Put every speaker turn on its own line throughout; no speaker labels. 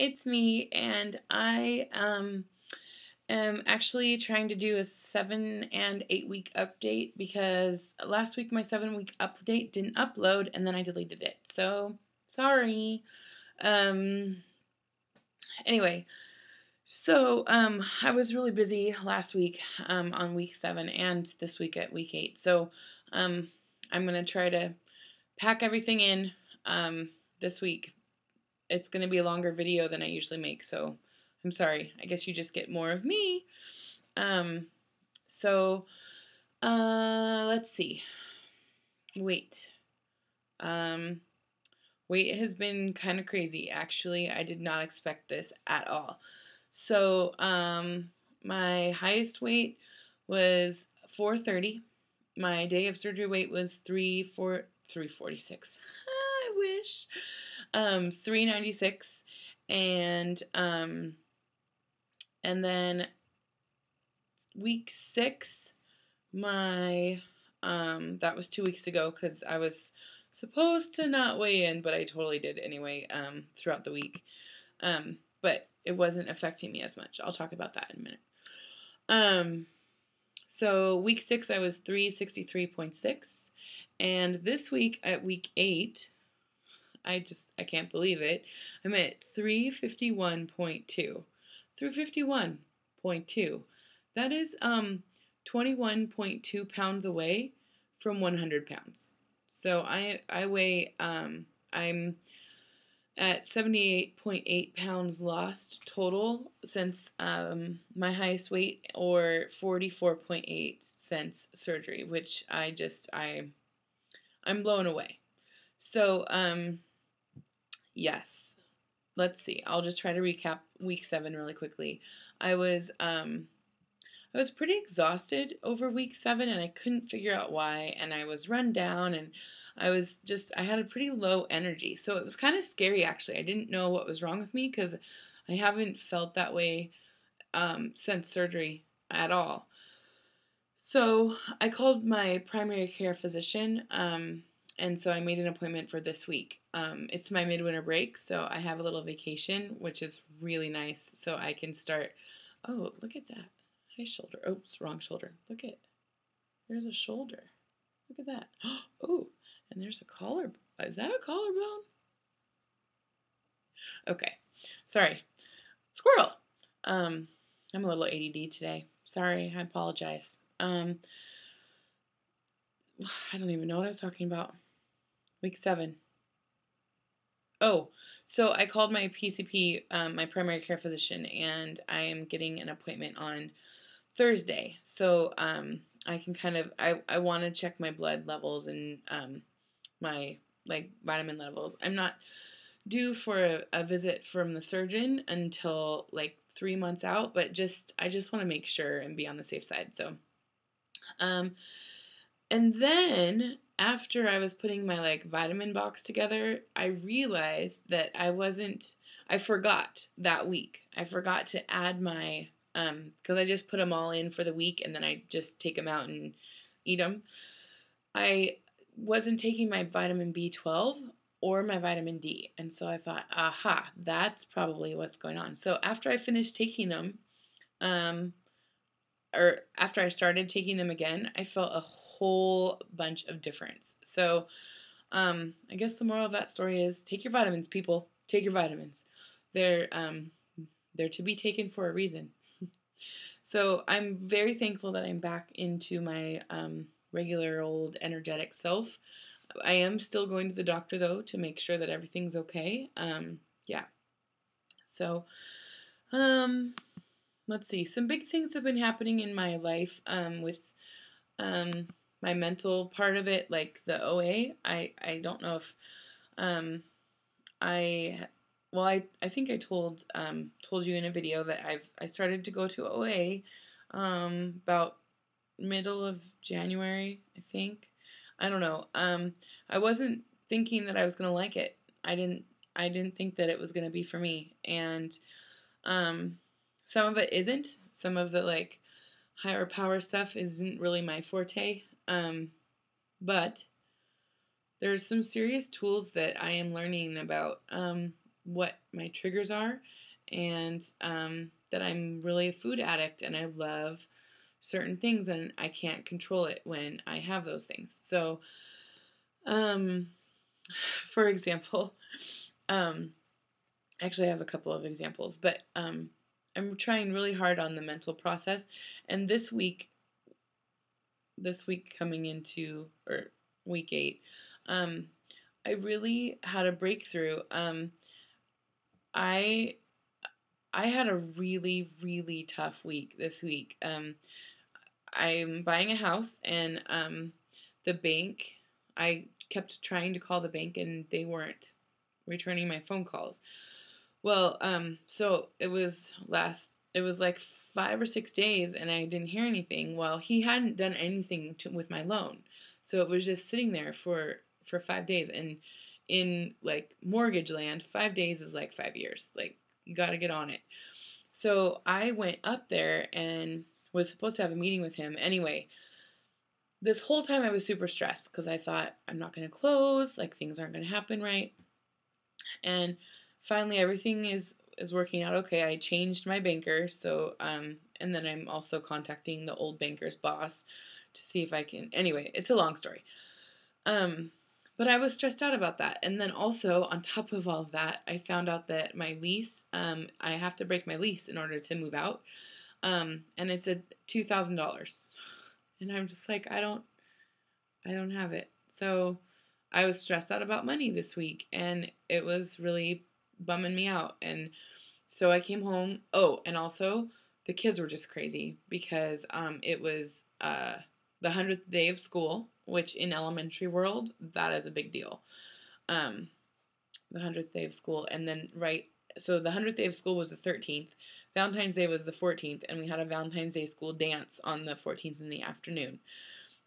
it's me, and I am actually trying to do a 7 and 8 week update because last week my 7 week update didn't upload and then I deleted it. So sorry. Um, anyway, I was really busy last week on week 7 and this week at week 8. So I'm gonna try to pack everything in this week. It's going to be a longer video than I usually make, so I'm sorry. I guess you just get more of me. Um, so, let's see. Weight. Weight has been kind of crazy, actually. I did not expect this at all. So, my highest weight was 430. My day of surgery weight was 346. I wish. 396, and then week 6, my that was 2 weeks ago because I was supposed to not weigh in, but I totally did anyway throughout the week. But it wasn't affecting me as much. I'll talk about that in a minute. So week 6 I was 363.6, and this week at week 8. I can't believe it. I'm at 351.2. 351.2. That is 21.2 pounds away from 100 pounds. So I weigh I'm at 78.8 pounds lost total since my highest weight, or 44.8 since surgery, which I'm blown away. So yes. Let's see. I'll just try to recap week 7 really quickly. I was pretty exhausted over week 7, and I couldn't figure out why, and I was run down, and I had a pretty low energy. So it was kind of scary, actually. I didn't know what was wrong with me because I haven't felt that way since surgery at all. So I called my primary care physician, and so I made an appointment for this week. It's my midwinter break, so I have a little vacation, which is really nice. So I can start. Oh, look at that. High shoulder. Oops, wrong shoulder. There's a shoulder. Look at that. Oh, and there's a collar. Is that a collarbone? Okay. Sorry. Squirrel. I'm a little ADD today. Sorry, I apologize. I don't even know what I was talking about. Week 7. Oh, so I called my PCP, my primary care physician, and I am getting an appointment on Thursday. So I can I want to check my blood levels and my vitamin levels. I'm not due for a visit from the surgeon until 3 months out, but I just want to make sure and be on the safe side. So and then after I was putting my vitamin box together, I realized that I forgot that week. I forgot to add my because I just put them all in for the week and then I just take them out and eat them. I wasn't taking my vitamin B12 or my vitamin D, and so I thought, aha, that's probably what's going on. So after I finished taking them, or after I started taking them again, I felt a whole bunch of difference. So I guess the moral of that story is take your vitamins, people. Take your vitamins. They're to be taken for a reason. So I'm very thankful that I'm back into my regular old energetic self. I am still going to the doctor, though, to make sure that everything's okay. Yeah. So let's see. Some big things have been happening in my life with my mental part of it, like the OA. I don't know if I think I told you in a video that I started to go to OA about middle of January, I think. I don't know. I wasn't thinking that I was gonna like it. I didn't think that it was gonna be for me, and some of it isn't. Some of the higher power stuff isn't really my forte. But there's some serious tools that I am learning about what my triggers are, and that I'm really a food addict and I love certain things and I can't control it when I have those things. So, um, for example, um, actually, I have a couple of examples, but I'm trying really hard on the mental process. And this week coming into, or week 8, um, I really had a breakthrough. I I had a really really tough week this week. I'm buying a house, and the bank. I kept trying to call the bank, and they weren't returning my phone calls. Well, so it was like 5 or 6 days, and I didn't hear anything. Well, he hadn't done anything with my loan, so it was just sitting there for 5 days. And in like mortgage land, 5 days is like 5 years. Like you got to get on it. So I went up there and was supposed to have a meeting with him. Anyway, this whole time I was super stressed because I thought I'm not going to close, like things aren't going to happen right. And finally everything is working out okay. I changed my banker, so and then I'm also contacting the old banker's boss to see if I can. Anyway, it's a long story. Um but I was stressed out about that. And then also on top of all of that, I found out that my lease, I have to break my lease in order to move out. And it's a $2,000. And I'm just like, I don't have it. So I was stressed out about money this week, and it was really bumming me out. And so I came home. Oh, and also the kids were just crazy because it was the 100th day of school, which in elementary world, that is a big deal. Um, the 100th day of school. And then, so the 100th day of school was the 13th. Valentine's Day was the 14th, and we had a Valentine's Day school dance on the 14th in the afternoon.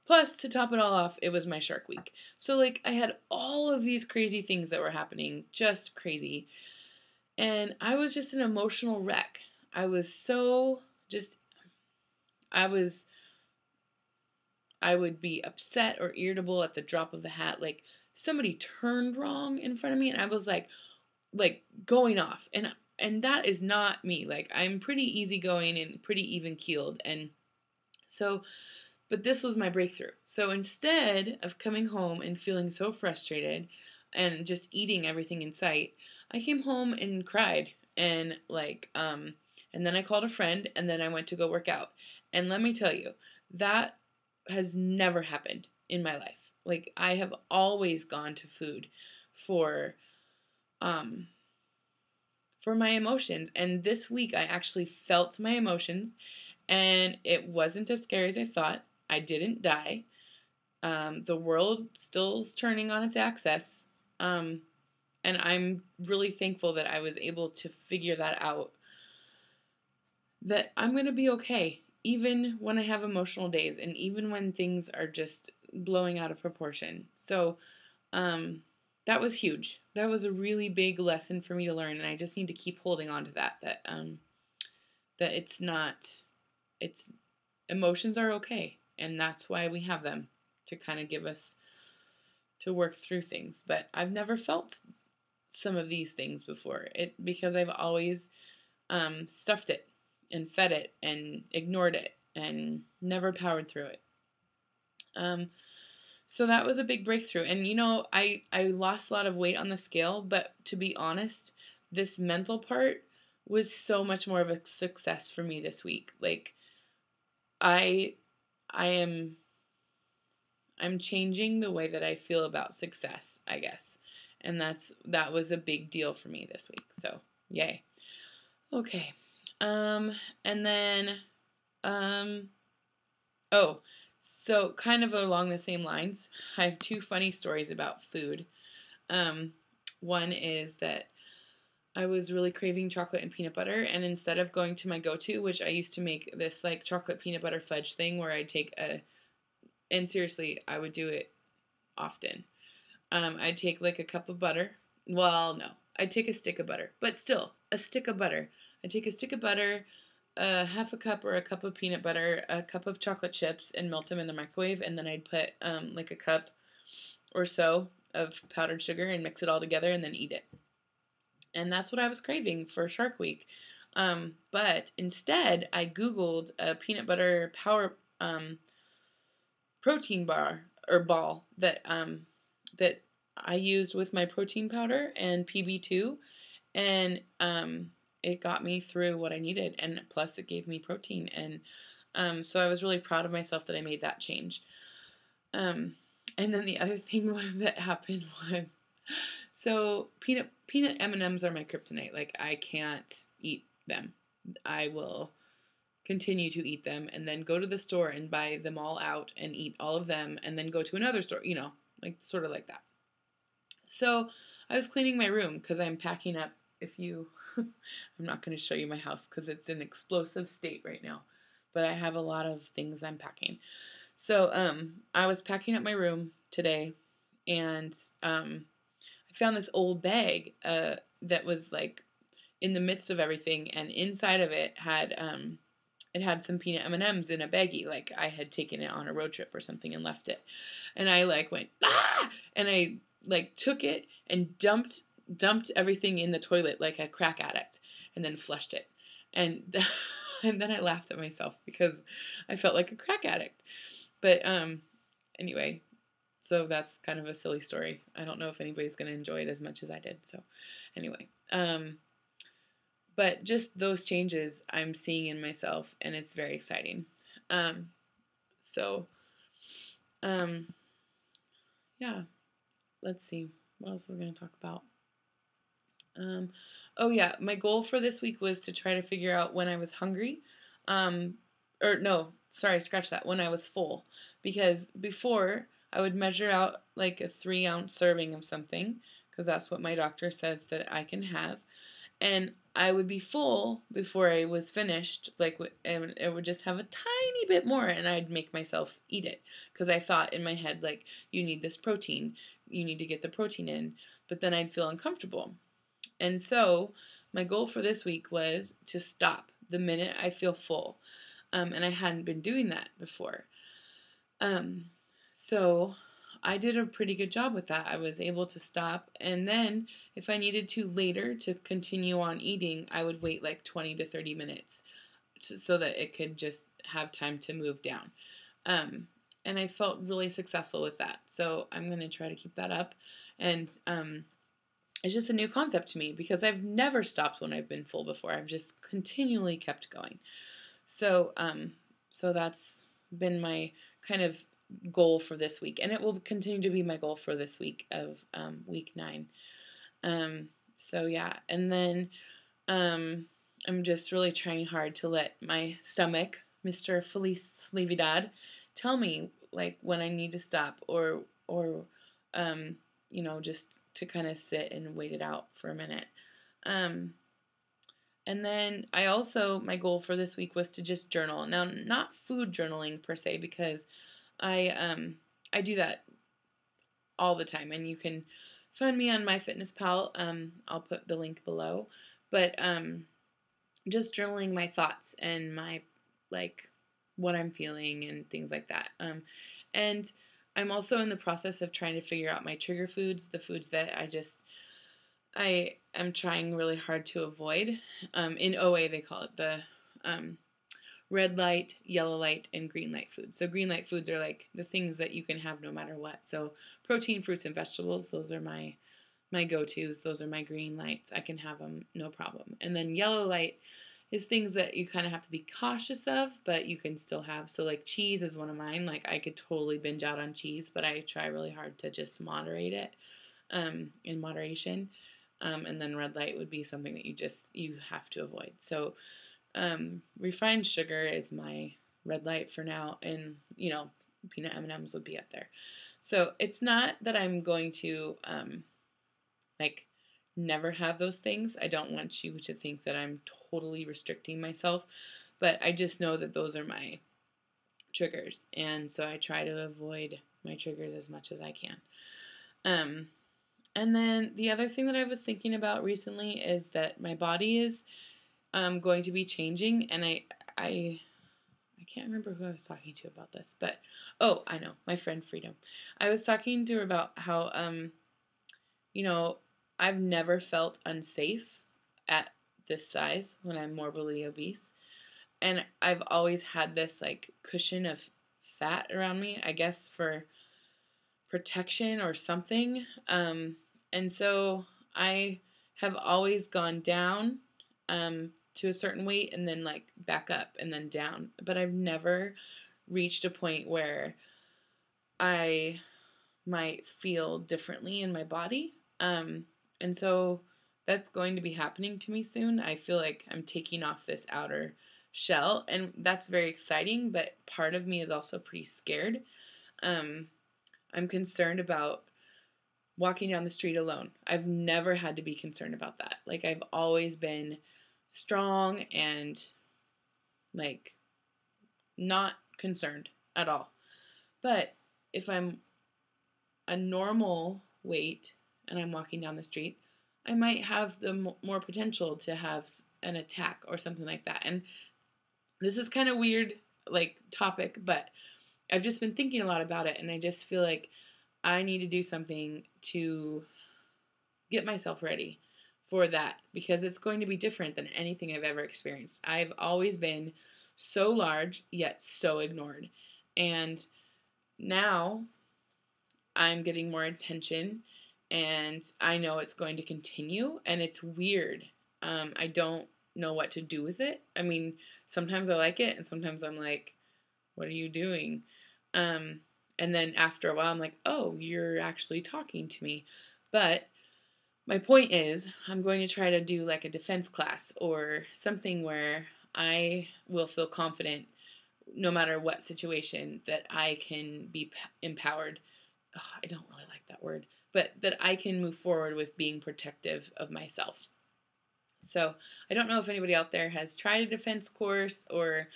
Plus, to top it all off, it was my Shark Week. So, like, I had all of these crazy things that were happening, just crazy. And I was just an emotional wreck. I was so just, I was, I would be upset or irritable at the drop of the hat. Like, somebody turned wrong in front of me, and I was like going off. And that is not me. Like, I'm pretty easygoing and pretty even keeled. And so, but this was my breakthrough. So instead of coming home and feeling so frustrated and just eating everything in sight, I came home and cried, and and then I called a friend, and then I went to go work out. And let me tell you, that has never happened in my life. Like, I have always gone to food for um for my emotions. And this week I actually felt my emotions, and it wasn't as scary as I thought. I didn't die. The world still is turning on its axis. Um, and I'm really thankful that I was able to figure that out. That I'm going to be okay, even when I have emotional days and even when things are just blowing out of proportion. So, um, that was huge. That was a really big lesson for me to learn, and I just need to keep holding on to that. That it's not, it's emotions are okay, and that's why we have them, to kind of give us to work through things. But I've never felt some of these things before. Because I've always stuffed it and fed it and ignored it and never powered through it. So that was a big breakthrough. And I lost a lot of weight on the scale, but to be honest, this mental part was so much more of a success for me this week. Like, I I am I'm changing the way that I feel about success, I guess. And that was a big deal for me this week. So, yay. Okay. And then oh, so kind of along the same lines, I have two funny stories about food. One is that I was really craving chocolate and peanut butter, and instead of going to my go-to, which I used to make this like chocolate peanut butter fudge thing where I'd take and seriously, I would do it often. I'd take like a cup of butter. Well, no, I'd take a stick of butter, but still, a stick of butter. I'd take a stick of butter, half a cup or a cup of peanut butter, a cup of chocolate chips, and melt them in the microwave, and then I'd put like a cup or so of powdered sugar and mix it all together and then eat it. And that's what I was craving for Shark Week. But instead, I Googled a peanut butter power protein bar or ball that I used with my protein powder and PB2, and it got me through what I needed, and plus it gave me protein, and so I was really proud of myself that I made that change. Um, and then the other thing that happened was, so peanut M&Ms are my kryptonite. Like, I can't eat them. I will continue to eat them and then go to the store and buy them all out and eat all of them and then go to another store, like sort of like that. So I was cleaning my room because I'm packing up. I'm not going to show you my house because it's in explosive state right now, but I have a lot of things I'm packing. So I was packing up my room today, and I found this old bag that was like in the midst of everything, and inside of it had some peanut M&Ms in a baggie, like I had taken it on a road trip or something and left it. And I like went, ah! And I like took it and dumped everything in the toilet like a crack addict, and then flushed it. And and then I laughed at myself because I felt like a crack addict. But anyway, so that's kind of a silly story. I don't know if anybody's going to enjoy it as much as I did. So anyway, but just those changes I'm seeing in myself, and it's very exciting. So, yeah, let's see. What else was I going to talk about? Oh yeah, my goal for this week was to try to figure out when I was hungry. Or no, sorry, scratch that. When I was full. Because before, I would measure out like a 3-ounce serving of something, because that's what my doctor says that I can have. And I would be full before I was finished, and it would just have a tiny bit more, and I'd make myself eat it, because I thought in my head, like, you need this protein, you need to get the protein in, but then I'd feel uncomfortable. And so my goal for this week was to stop the minute I feel full, and I hadn't been doing that before. So I did a pretty good job with that. I was able to stop, and then if I needed to later to continue on eating, I would wait like 20 to 30 minutes so that it could just have time to move down. And I felt really successful with that. So I'm going to try to keep that up. And it's just a new concept to me because I've never stopped when I've been full before. I've just continually kept going. So that's been my kind of goal for this week, and it will continue to be my goal for this week of week 9. So yeah, and then I'm just really trying hard to let my stomach, Mr. Feliz Navidad, tell me like when I need to stop or just to kind of sit and wait it out for a minute. And then my goal for this week was to just journal. Now, not food journaling per se, because I do that all the time, and you can find me on MyFitnessPal. I'll put the link below. But just journaling my thoughts and my what I'm feeling and things like that. And I'm also in the process of trying to figure out my trigger foods, the foods that I am trying really hard to avoid. In OA, they call it the red light, yellow light, and green light foods. So green light foods are like the things that you can have no matter what. So protein, fruits, and vegetables, those are my go-tos. Those are my green lights. I can have them no problem. And then yellow light is things that you kind of have to be cautious of, but you can still have. So like cheese is one of mine. Like I could totally binge out on cheese, but I try really hard to just moderate it in moderation. And then red light would be something that you have to avoid. So refined sugar is my red light for now, and peanut M&Ms would be up there. So it's not that I'm going to never have those things. I don't want you to think that I'm totally restricting myself, but I just know that those are my triggers, and so I try to avoid my triggers as much as I can. And then the other thing that I was thinking about recently is that my body is going to be changing, and I can't remember who I was talking to about this, but I know, my friend Freedom. I was talking to her about how I've never felt unsafe at this size when I'm morbidly obese. And I've always had this like cushion of fat around me, I guess for protection or something. And so I have always gone down to a certain weight and then like back up and then down. But I've never reached a point where I might feel differently in my body. And so that's going to be happening to me soon. I feel like I'm taking off this outer shell, and that's very exciting, but part of me is also pretty scared. I'm concerned about walking down the street alone. I've never had to be concerned about that. Like, I've always been strong and like not concerned at all. But if I'm a normal weight and I'm walking down the street, I might have the more potential to have an attack or something like that. And this is kind of weird, like, topic, but I've just been thinking a lot about it, and I just feel like I need to do something to get myself ready for that, because it's going to be different than anything I've ever experienced. I've always been so large, yet so ignored. And now I'm getting more attention, and I know it's going to continue, and it's weird. I don't know what to do with it. I mean, sometimes I like it, and sometimes I'm like, what are you doing? And then after a while, I'm like, oh, you're actually talking to me. But my point is, I'm going to try to do like a defense class or something where I will feel confident no matter what situation that I can be empowered. Oh, I don't really like that word, but that I can move forward with being protective of myself. So I don't know if anybody out there has tried a defense course or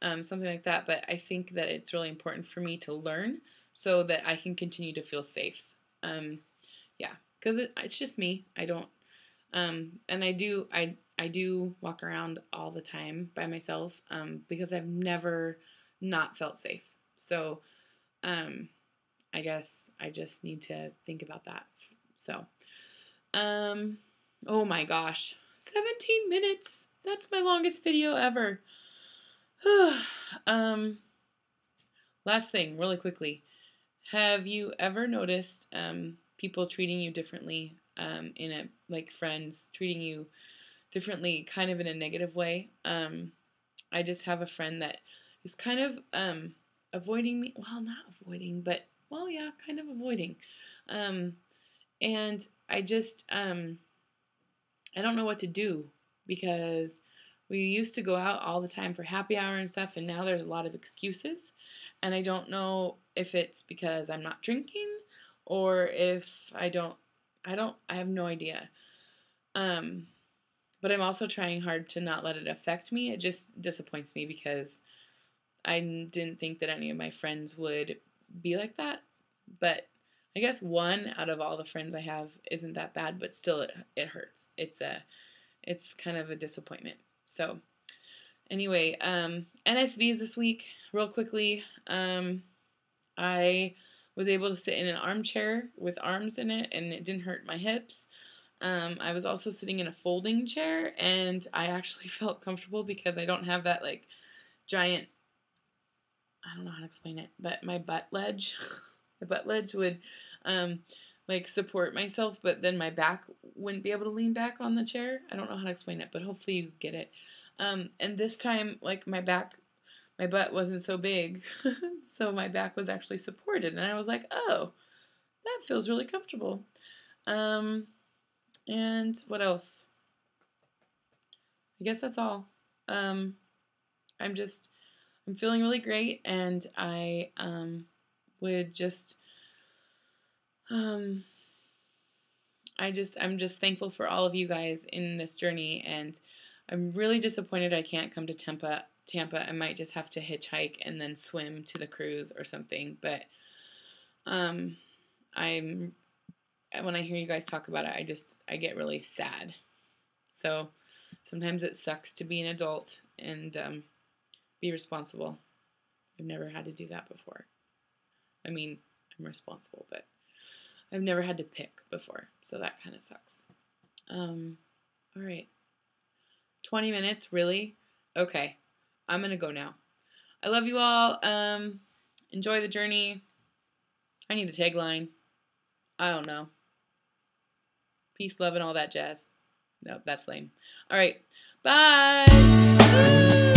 something like that, but I think that it's really important for me to learn so that I can continue to feel safe. Yeah, because it's just me. I don't, and I do walk around all the time by myself because I've never not felt safe. So I guess I just need to think about that. So, oh my gosh, 17 minutes. That's my longest video ever. Last thing, really quickly. Have you ever noticed people treating you differently in a, like friends treating you differently kind of in a negative way? I just have a friend that is kind of avoiding me. Well, not avoiding, but, well, yeah, kind of avoiding. And I just, I don't know what to do, because we used to go out all the time for happy hour and stuff, and now there's a lot of excuses. And I don't know if it's because I'm not drinking or if I have no idea. But I'm also trying hard to not let it affect me. It just disappoints me because I didn't think that any of my friends would be like that. But I guess one out of all the friends I have isn't that bad, but still it hurts. It's kind of a disappointment. So anyway, NSVs this week, real quickly. I was able to sit in an armchair with arms in it, and it didn't hurt my hips. I was also sitting in a folding chair, and I actually felt comfortable because I don't have that like giant, I don't know how to explain it, but my butt ledge, the butt ledge would like support myself, but then my back wouldn't be able to lean back on the chair. I don't know how to explain it, but hopefully you get it. And this time, like my butt wasn't so big, so my back was actually supported, and I was like, oh, that feels really comfortable. And what else? I guess that's all. I'm feeling really great, and I would just I'm just thankful for all of you guys in this journey, and I'm really disappointed I can't come to Tampa. I might just have to hitchhike and then swim to the cruise or something. But when I hear you guys talk about it, I get really sad. So sometimes it sucks to be an adult and be responsible. I've never had to do that before. I mean, I'm responsible, but I've never had to pick before, so that kind of sucks. All right. 20 minutes, really? Okay. I'm going to go now. I love you all. Enjoy the journey. I need a tagline. I don't know. Peace, love, and all that jazz. Nope, that's lame. All right. Bye.